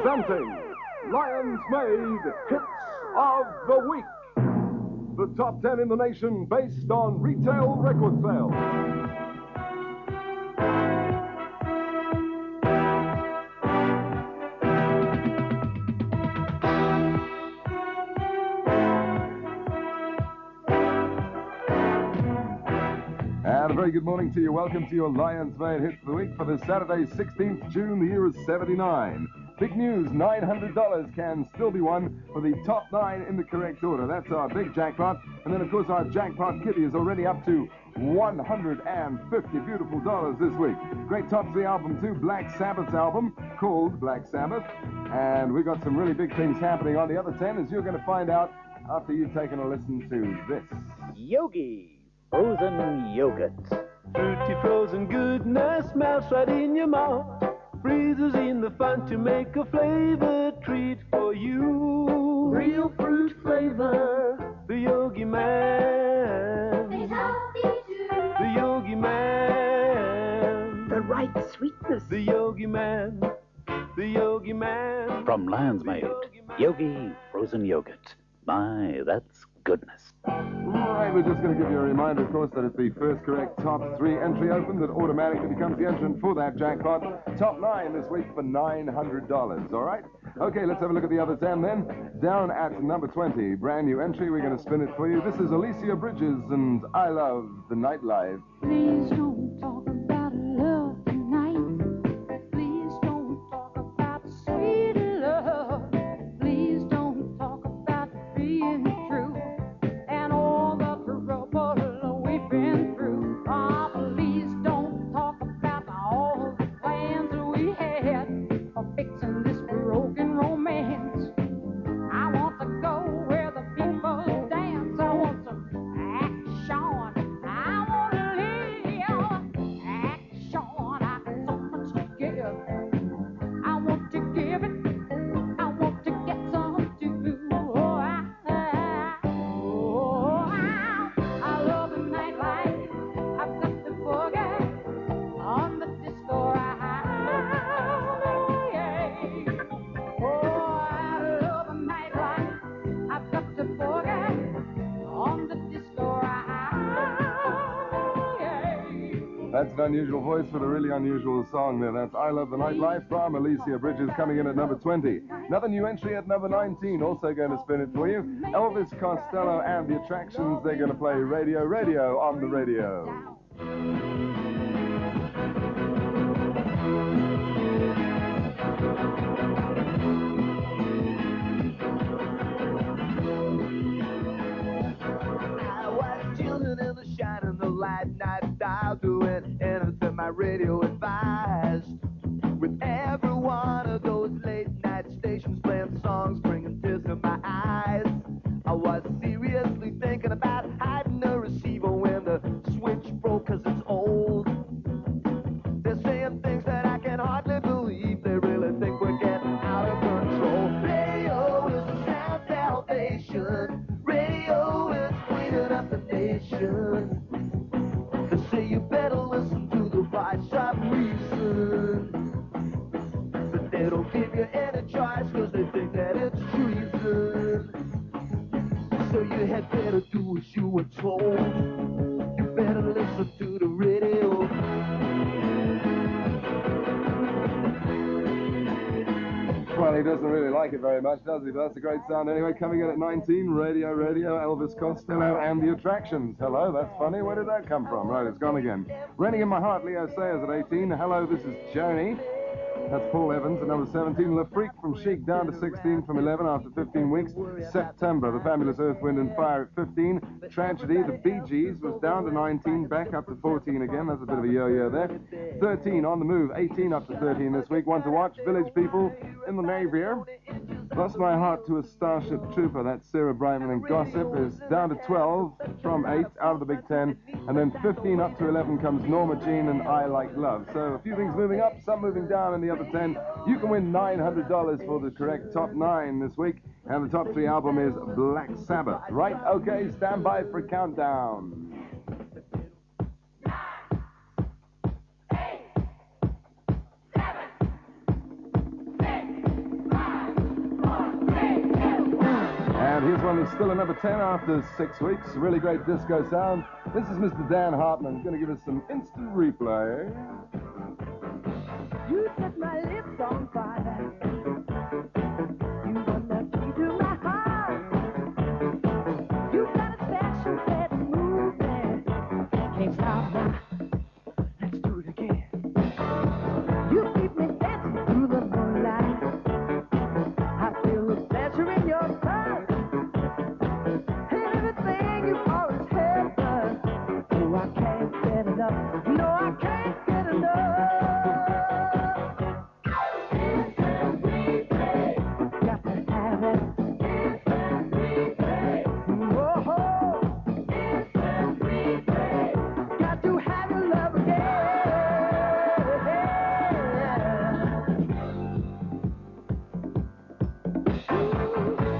Presenting Lyons Maid Hits of the Week. The top 10 in the nation based on retail record sales. And a very good morning to you. Welcome to your Lyons Maid Hits of the Week for this Saturday, 16th June. The year is 79. Big news, $900 can still be won for the top 9 in the correct order. That's our big jackpot. And then, of course, our jackpot kitty is already up to $150 beautiful dollars this week. Great top 3 album, too. Black Sabbath's album called Black Sabbath. And we've got some really big things happening on the other 10, as you're going to find out after you've taken a listen to this. Yogi frozen yogurt. Fruity frozen goodness melts right in your mouth. Freezes in the fun to make a flavored treat for you. Real fruit flavor. The Yogi Man. It's healthy too. The Yogi Man. The right sweetness. The Yogi Man. The Yogi Man. From Lyons Maid, Yogi frozen yogurt. My, that's goodness. Right, we're just going to give you a reminder, of course, that it's the first correct top 3 entry open that automatically becomes the entrant for that jackpot. Top 9 this week for $900, all right? Okay, let's have a look at the other 10 then. Down at number 20, brand new entry. We're going to spin it for you. This is Alicia Bridges and I Love the Nightlife. Please don't talk about love tonight. Please don't talk about sweet love. Please don't talk about being true and all the trouble we've been through. Ah, please don't talk about all the plans we had for fixing this broken romance. I want to go where the people dance. I want some action. I want to live action. I got so much to give. I want to give it. I want to get some too. I love the nightlife. I've got to forget on the disco ride. Oh, I love the nightlife. I've got to forget on the disco ride. That's an unusual voice for a really unusual song there. That's I Love the Nightlife from Alicia Bridges, coming in at number 20. Another new entry at number 19, also going to spin it for you. Elvis Costello and the Attractions. They're going to play Radio Radio on the radio. I was chilling in the shining the light night dial, doing anything my radio advised. With every one of those late night stations playing songs, bringing tears to my eyes. I was seriously thinking about hiding the receiver when the switch broke, 'cause it's old. They're saying things that I can hardly believe. They really think we're getting out of control. Radio is the sound salvation. Radio is cleaning up the nation. They say you better listen to the voice of reason. But they don't give you any choice, 'cause they think that it's treason. So you had better do as you were told. You better listen to the radio. Well, he doesn't really like it very much, does he? But that's a great sound anyway. Coming in at 19, Radio Radio, Elvis Costello and the Attractions. Hello, that's funny. Where did that come from? Right, it's gone again. Raining in My Heart, Leo Sayers at 18. Hello, this is Joni. That's Paul Evans at number 17. Le Freak from Chic down to 16 from 11 after 15 weeks. September, the Fabulous Earth, Wind and Fire at 15. Tragedy, the Bee Gees was down to 19, back up to 14 again. That's a bit of a yo-yo there. 13 on the move, 18 up to 13 this week. One to watch, Village People in the Navy. Lost My Heart to a Starship Trooper. That's Sarah Brightman and Gossip is down to 12 from 8 out of the Big 10. And then 15 up to 11 comes Norma Jean and I Like Love. So a few things moving up, some moving down in the other 10. You can win $900 for the correct top 9 this week. And the top 3 album is Black Sabbath. Right? Okay, stand by for countdown. 9, 8, 7, 6, 5. one that's still a number 10 after 6 weeks. Really great disco sound. This is Mr. Dan Hartman, going to give us some instant replay. You set my lips on fire. You run that key to my heart. You got a special set movement. Can't stop now. Let's do it again. You keep me dancing through the moonlight. I feel the pleasure in your touch. And everything you always have done. Oh, I can't get enough. No, I can't get enough. Got to have it. Whoa. Got to have your love again.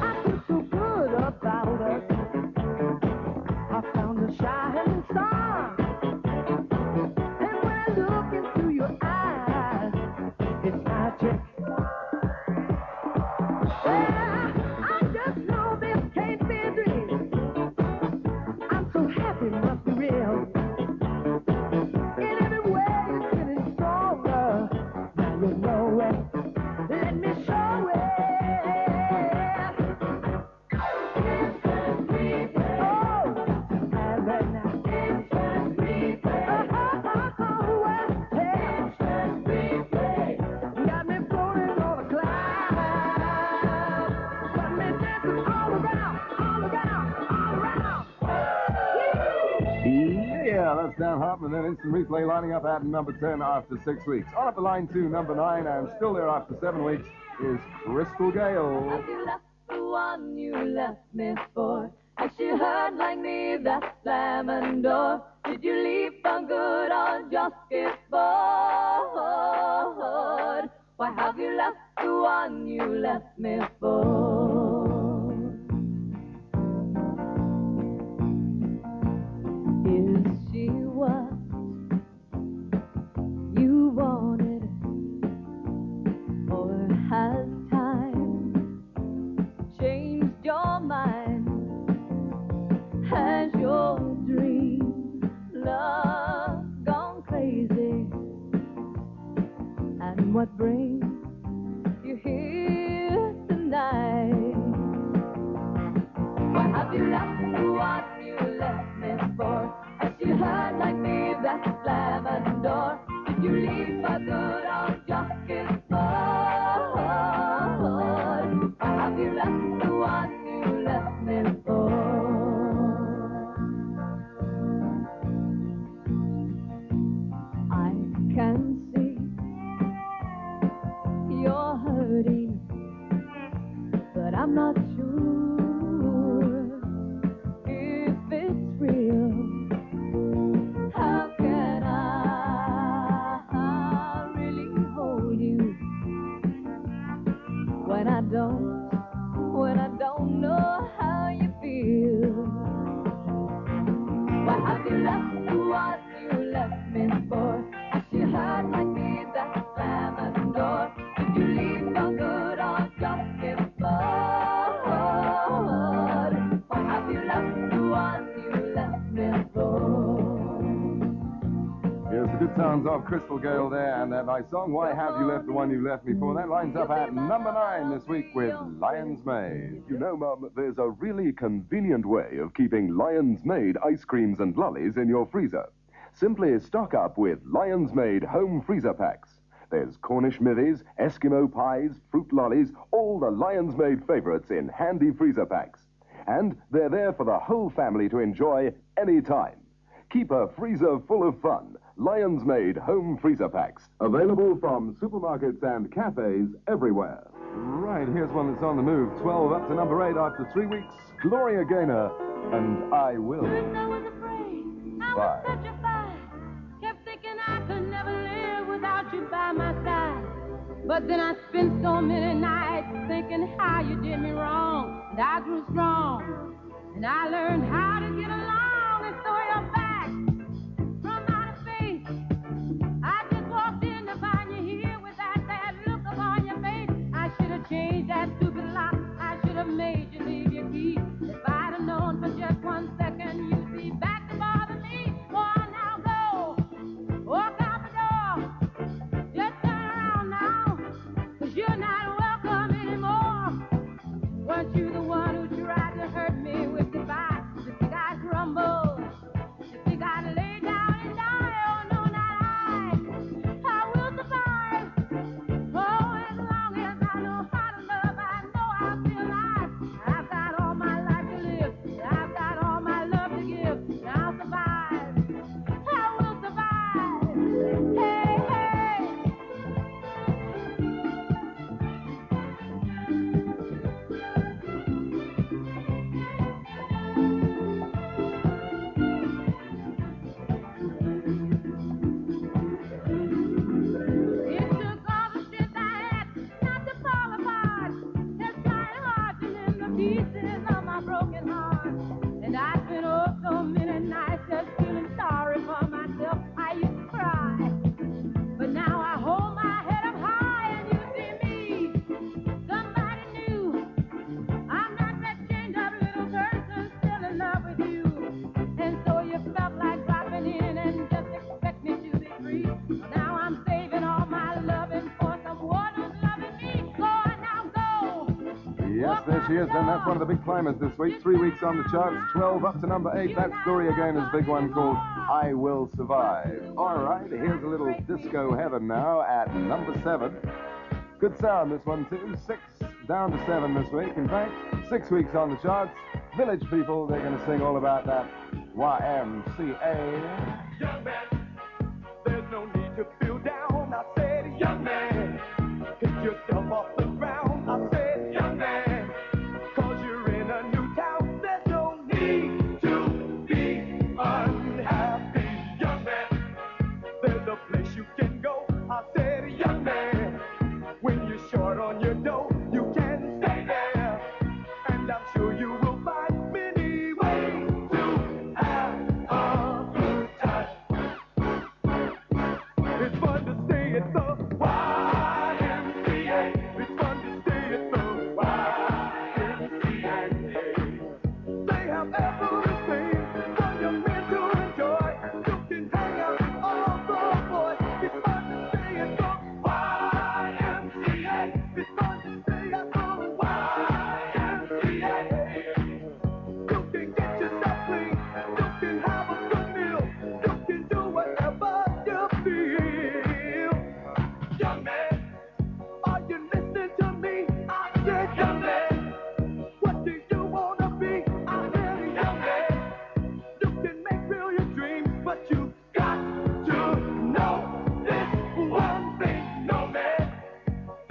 I feel so good about us. I found a shining star. And when I look into your eyes, it's magic. I just know this can't be a dream. I'm so happy, must be real. In every way, it's getting stronger. Now you know it. Let me show it. Oh, have it now. Got me floating on a cloud. Got me dancing all around, all around, all around. Yeah, that's Dan Hartman. Then instant replay lining up at number 10 after 6 weeks. On up the line to number 9, and still there after 7 weeks is Crystal Gale. Have you left the one you left me for? Has she heard like me that slamming door? Did you leave for good or just get bored? Why have you left the one you left me for? Is she what you wanted? Or has time changed your mind? Has your dream love gone crazy? And what brings you here tonight? Why have you left the one you left me for? Has she heard like me that slamming door? Did you leave for good or just get bored? Why have you left the one you left me for? I can see you're hurting, but I'm not sure if it's real. How can I really hold you when I don't know how you feel? Why have you left the one you left me for? Has she heard like me that slamming door? Did you leave for good or just get bored? Why have you left the one you left me for? Here's the good sounds of Crystal Gale there, and that nice song, Why Have You Left the One You Left Me For? That lines up at number 9 this week with Lyons Maid. You know, Mum, there's a really convenient way of keeping Lyons Maid ice creams and lollies in your freezer. Simply stock up with Lyons Maid home freezer packs. There's Cornish mithies, Eskimo pies, fruit lollies, all the Lyons Maid favorites in handy freezer packs. And they're there for the whole family to enjoy anytime. Keep a freezer full of fun. Lyons Maid home freezer packs. Available from supermarkets and cafes everywhere. Right, here's one that's on the move. 12 up to number 8 after 3 weeks. Gloria Gaynor, and I Will. First I was afraid, I was petrified. Kept thinking I could never live without you by my side. But then I spent so many nights thinking how you did me wrong. And I grew strong, and I learned how to get along and throw your back from outer space. I just walked in to find you here with that sad look upon your face. I should have changed that stupid lock. I should have made you leave your key. she is then. That's one of the big climbers this week. 3 weeks on the charts, 12 up to number 8. That's Gloria Gaynor's big one called I Will Survive. All right, here's a little disco heaven now at number 7. Good sound, this one too. 6 down to 7 this week. In fact, 6 weeks on the charts. Village People, they're going to sing all about that YMCA. Young man, there's no need to feel down. I said, young man, pick yourself off the ground. I said, young man, cause you're in a new town. There's no need to be unhappy. Young man, there's a place you can go. I said, young man, when you're short on your dough, you can stay there. And I'm sure you will find many ways to have a good time. It's fun to stay at the YMCA. It's fun to stay at the YMCA. They have everything for young men to enjoy. You can hang out with all the boys. It's fun to stay at the YMCA. It's fun to stay at the YMCA. You can get yourself clean. You can have a good meal. You can do whatever you feel. Young man, are you listening to me? I said, young man, what do you wanna be? I said, young man, you can make real your dreams, but you got to know this one thing. No man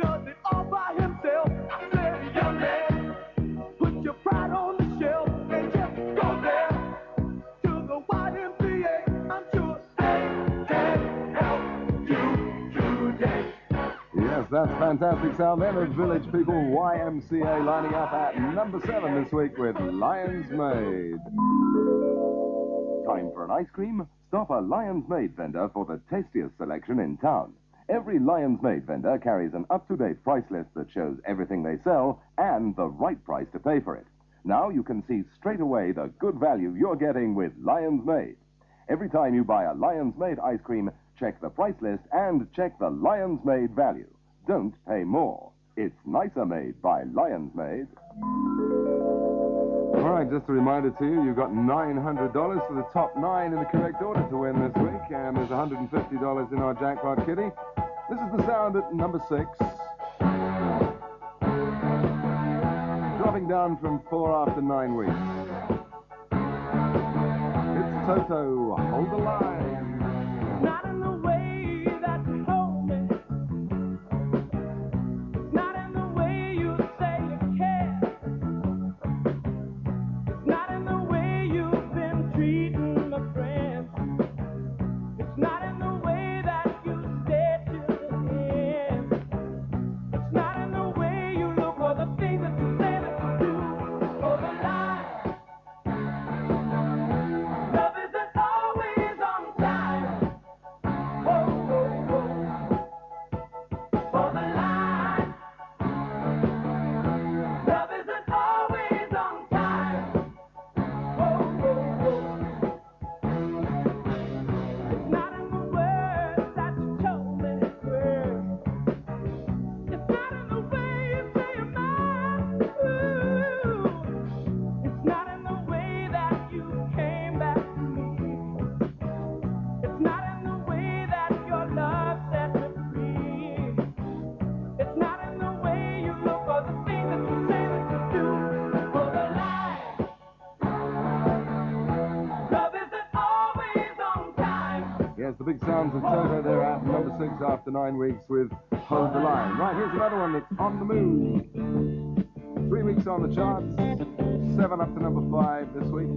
does it all by himself. I said, young man, put your pride on the shelf and just go there to the YMCA. I'm sure they can help you today. Yes, that's fantastic sound there. The Village People, YMCA, lining up at number 7 this week with Lyons Maid. Time for an ice cream? Stop a Lyons Maid vendor for the tastiest selection in town. Every Lyons Maid vendor carries an up-to-date price list that shows everything they sell and the right price to pay for it. Now you can see straight away the good value you're getting with Lyons Maid. Every time you buy a Lyons Maid ice cream, check the price list and check the Lyons Maid value. Don't pay more. It's nicer made by Lyons Maid. All right, just a reminder to you, you've got $900 for the top 9 in the correct order to win this week, and there's $150 in our jackpot kitty. This is the sound at number 6. Dropping down from 4 after 9 weeks. It's Toto, Hold the Line. Not in the way that you hold me. It's not in the way you say you care. It's not in the way you've been treating my friends. It's not in the way that you stay till the end. It's not in the way you look or the things that you say that you do. Or the lie. Love isn't always on time. Oh, oh, oh. For the lie. Love isn't always on time. Oh, oh, oh. It's not in the words that you told me, girl. It's not in the way you say your mind. Ooh. It's not in the way that you came back to me. It's not in the way that your love set me free. It's not in the way you look or the things that you say that you do. For the lie. Love isn't always on time. Yes, the big sounds of Toto there at number 6 after 9 weeks with Hold the Line. Right, here's another one that's on the move. 3 weeks on the charts, 7 up to number 5 this week.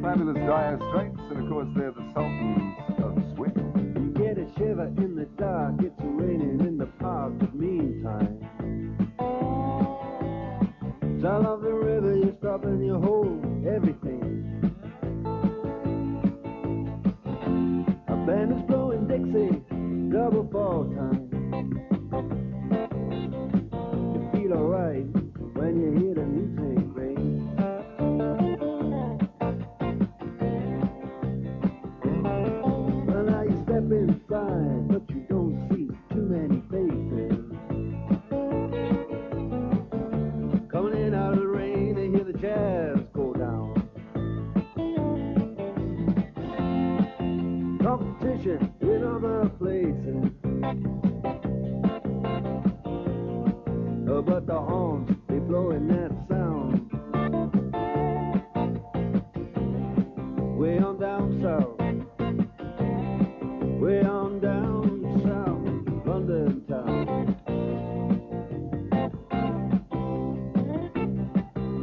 Fabulous Dire Straits, and of course they're the Sultans of Swing. You get a shiver in the dark, it's raining in the park, but meantime. Sound of the river, you stop and you hold everything. A band is blowing Dixie, double fall time. You feel alright when you hear the music ring. Well, now you step inside, but you don't see too many faces. competition in other places. But the horns, they blowing that sound way on down south, way on down south, London town.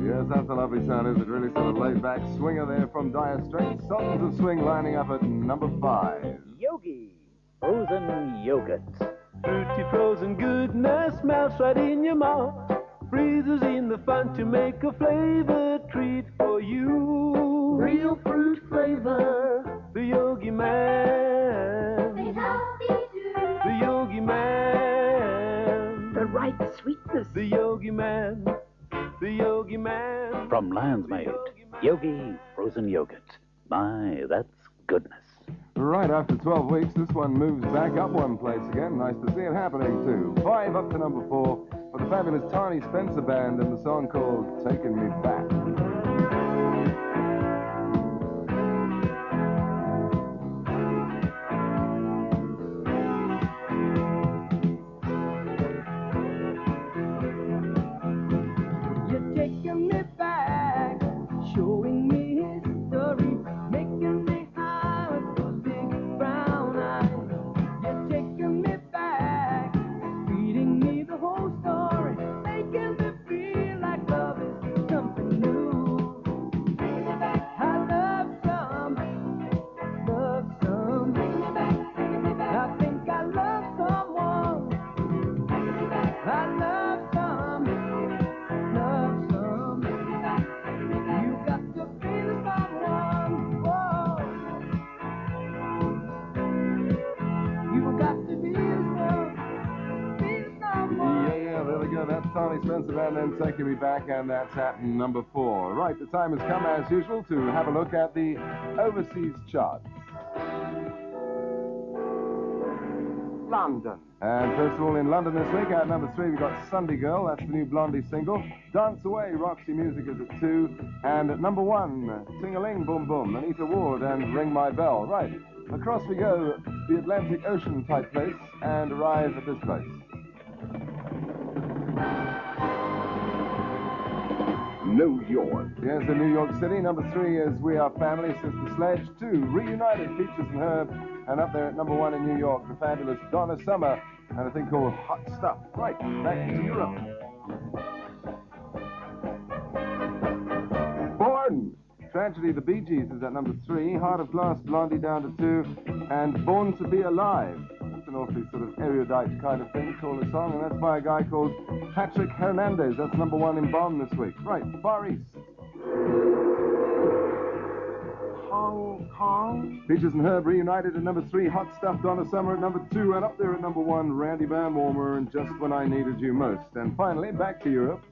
Yes, that's a lovely sound, isn't it? Really sort of laid back swinger there from Dire Straits. Sultans of Swing lining up at number 5. Yogi, frozen yogurt. Fruity frozen goodness melts right in your mouth, freezes in the fun to make a flavored treat for you. Real fruit flavor, the Yogi Man. The Yogi Man. The right sweetness. The Yogi Man. The Yogi Man. From Lyons Maid, Yogi frozen yogurt. My, that's goodness. Right after 12 weeks, this one moves back up one place again. Nice to see it happening, too. 5 up to number 4 for the fabulous Tiny Spencer Band and the song called Taking Me Back. You're taking me back, showing me history, making me high with those big brown eyes. You're taking me back, feeding me the whole story, making me feel like love is something new. Taking me back, I love some, taking me back, taking me back. I think I love someone, taking me back. I love some, love some. You got to be the someone. Whoa. You got to be the someone. Yeah, there we go. That's Tiny Spencer Band and Taking Me Back, and that's at number 4. Right, the time has come, as usual, to have a look at the overseas charts. London. And first of all, in London this week, at number 3, we've got Sunday Girl. That's the new Blondie single. Dance Away, Roxy Music is at 2. And at number 1, Ting-a-Ling, Boom Boom, Anita Ward and Ring My Bell. Right, across we go, the Atlantic Ocean type place, and arrive at this place. New York. Yes, in New York City. Number 3 is We Are Family, Sister Sledge. 2, Reunited, Peaches and Herb. And up there at number 1 in New York, the fabulous Donna Summer and a thing called Hot Stuff. Right, back to Europe. Born! Tragedy, the Bee Gees is at number 3. Heart of Glass, Blondie down to 2. And Born to Be Alive. That's an awfully sort of erudite kind of thing, called a song. And that's by a guy called Patrick Hernandez. That's number 1 in Bonn this week. Right, Far East. Hong Kong. Peaches and Herb Reunited at number 3. Hot Stuff, Donna Summer at number 2. And up there at number 1, Randy Van Warmer and Just When I Needed You Most. And finally, back to Europe.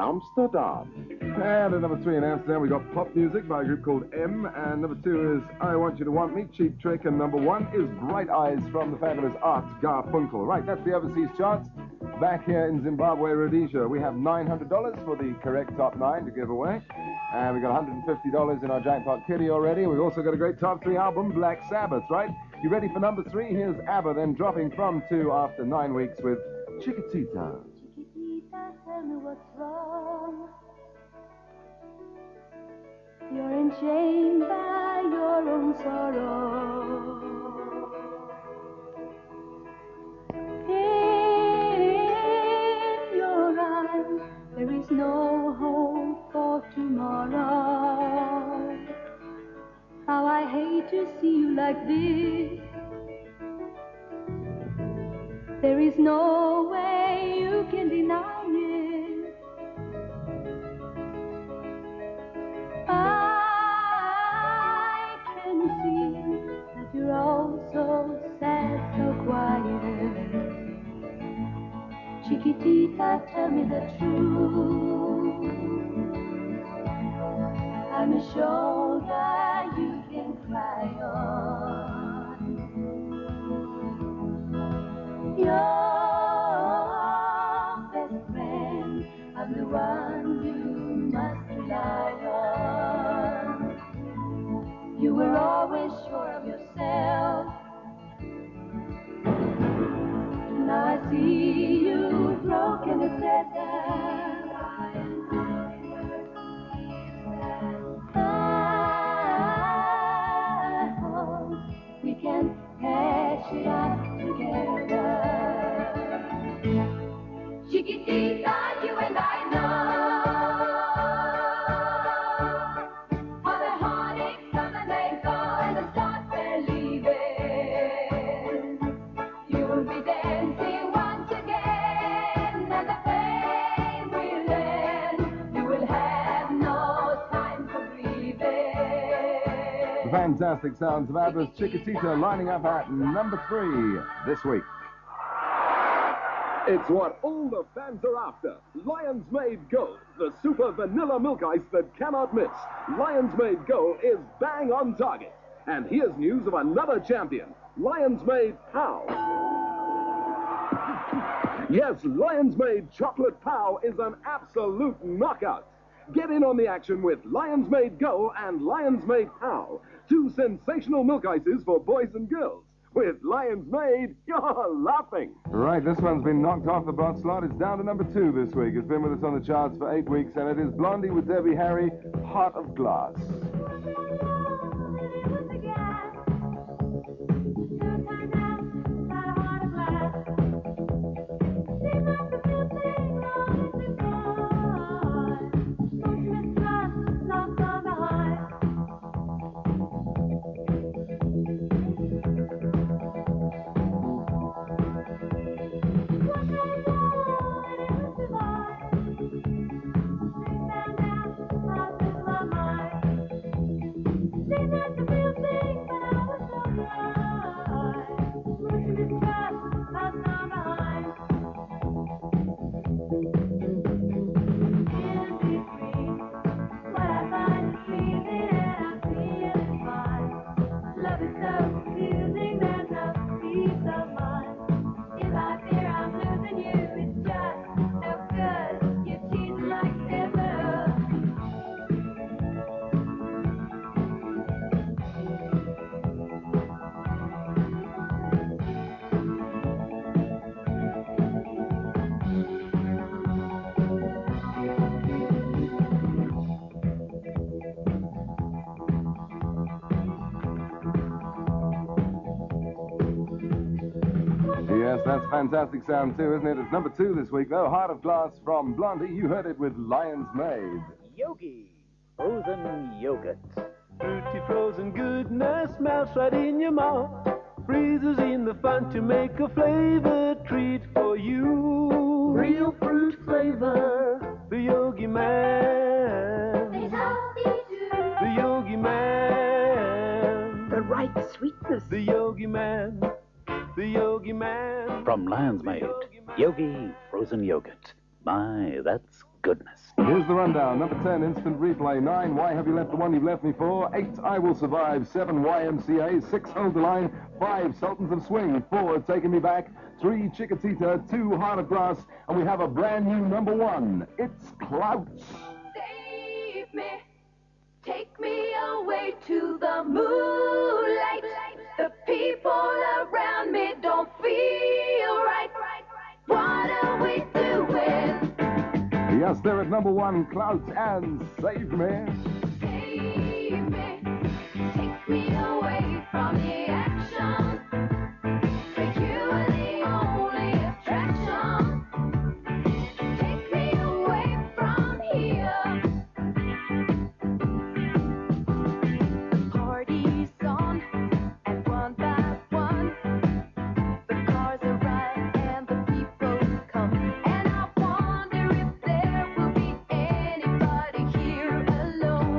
Amsterdam. And at number 3 in Amsterdam, we got pop music by a group called M. And number 2 is I Want You to Want Me, Cheap Trick. And number 1 is Bright Eyes from the fabulous Art Garfunkel. Right, that's the overseas charts. Back here in Zimbabwe, Rhodesia, we have $900 for the correct top 9 to give away. And we've got $150 in our jackpot kitty already. We've also got a great top 3 album, Black Sabbath, right? You ready for number 3? Here's ABBA, then dropping from 2 after 9 weeks with Chiquitita. Chiquitita, tell me what's wrong. You're enchained by your own sorrow. In your eyes, there is no hope for tomorrow. How I hate to see you like this. There is no way you can deny it. I can see that you're all so sad, so quiet. Chiquitita, tell me the truth. I'm a shoulder you can cry on. Your best friend, I'm the one you must rely on. You were always sure of yourself. Now I see you broken and said that I hope we can hash it out together. Chiquitita, you and I know how the heartaches come and they go and the stars they're leaving. You'll be dancing once again and the pain will end. You will have no time for grieving. The fantastic sounds of ABBA's Chiquitita lining up at number 3 this week. It's what all the fans are after. Lyons Maid Go, the super vanilla milk ice that cannot miss. Lyons Maid Go is bang on target. And here's news of another champion, Lyons Maid Pow. Yes, Lyons Maid Chocolate Pow is an absolute knockout. Get in on the action with Lyons Maid Go and Lyons Maid Pow, 2 sensational milk ices for boys and girls. With Lyons Maid, you're laughing. Right, this one's been knocked off the bot slot. It's down to number 2 this week. It's been with us on the charts for 8 weeks, and it is Blondie with Debbie Harry, Heart of Glass. Yes, that's fantastic sound too, isn't it? It's number 2 this week, though. Heart of Glass from Blondie. You heard it with Lyons Maid. Yogi, frozen yogurt. Fruity frozen goodness melts right in your mouth. Freezes in the fun to make a flavored treat for you. Real fruit flavor. The Yogi Man. The Yogi Man. The right sweetness. The Yogi Man. The Yogi Man. From Lyons Maid, Yogi frozen yogurt. My, that's goodness. Here's the rundown. Number 10, Instant Replay. 9, Why Have You Left the One You've Left Me For? 8, I Will Survive. 7, YMCA. 6, Hold the Line. 5, Sultans of Swing. 4, Taking Me Back. 3, Chiquitita. 2, Heart of Glass. And we have a brand new number 1. It's Clouts. Save me, take me away to the moonlight. The people around me don't feel right. What are we doing? Yes, they're at number 1, Clouts and Save Me. Save me, take me away from the action. For you are the only attraction. Take me away from here. The party's on, and one by one, the cars arrive and the people come. And I wonder if there will be anybody here alone.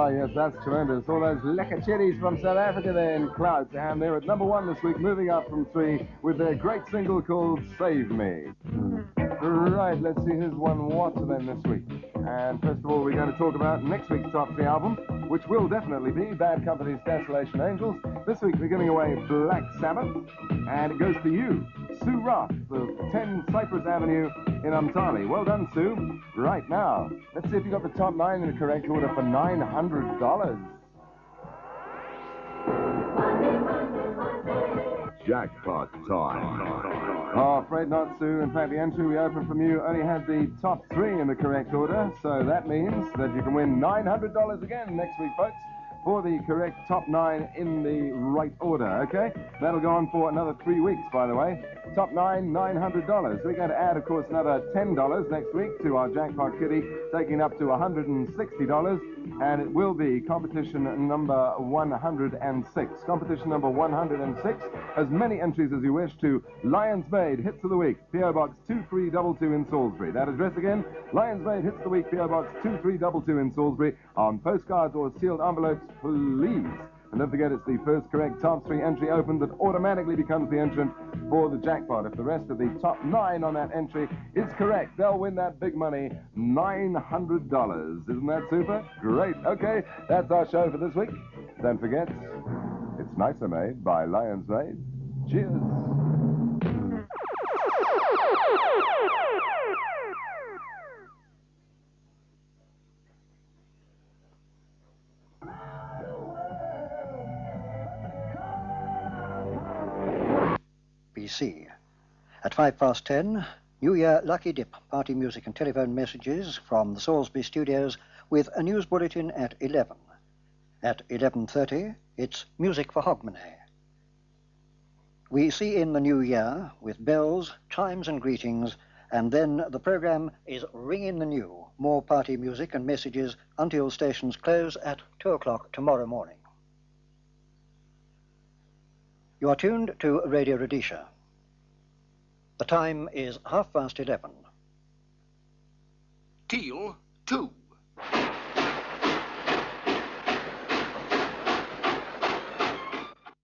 Oh, yes, that's tremendous. All those lekker chitties from South Africa there in clouds. And they're at number 1 this week, moving up from 3 with their great single called Save Me. Right, let's see who's won what then this week. And first of all, we're going to talk about next week's top 3 album, which will definitely be Bad Company's Desolation Angels. This week we're giving away Black Sabbath, and it goes to you, Sue Roth of 10 Cypress Avenue in Umtali. Well done, Sue. Right now, let's see if you got the top 9 in the correct order for $900. Jackpot time. Oh, afraid not, Sue. In fact, the entry we opened from you only had the top 3 in the correct order, so that means that you can win $900 again next week, folks, for the correct top 9 in the right order, okay? That'll go on for another 3 weeks, by the way. Top 9, $900. We're going to add, of course, another $10 next week to our jackpot kitty, taking up to $160, and it will be competition number 106. Competition number 106, as many entries as you wish to Lyons Maid Hits of the Week, P.O. Box 2322 in Salisbury. That address again, Lyons Maid Hits of the Week, P.O. Box 2322 in Salisbury, on postcards or sealed envelopes, please. And don't forget, it's the first correct top 3 entry opened that automatically becomes the entrant for the jackpot. If the rest of the top 9 on that entry is correct, they'll win that big money, $900. Isn't that super? Great. Okay, that's our show for this week. Don't forget, it's Nicer Made by Lyons Maid. Cheers. BC. At 10:05, New Year Lucky Dip, party music and telephone messages from the Salisbury studios with a news bulletin at 11. At 11:30, it's Music for Hogmanay. We see in the new year with bells, chimes and greetings, and then the program is Ring in the New, more party music and messages until stations close at 2 o'clock tomorrow morning. You are tuned to Radio Rhodesia. The time is 11:30.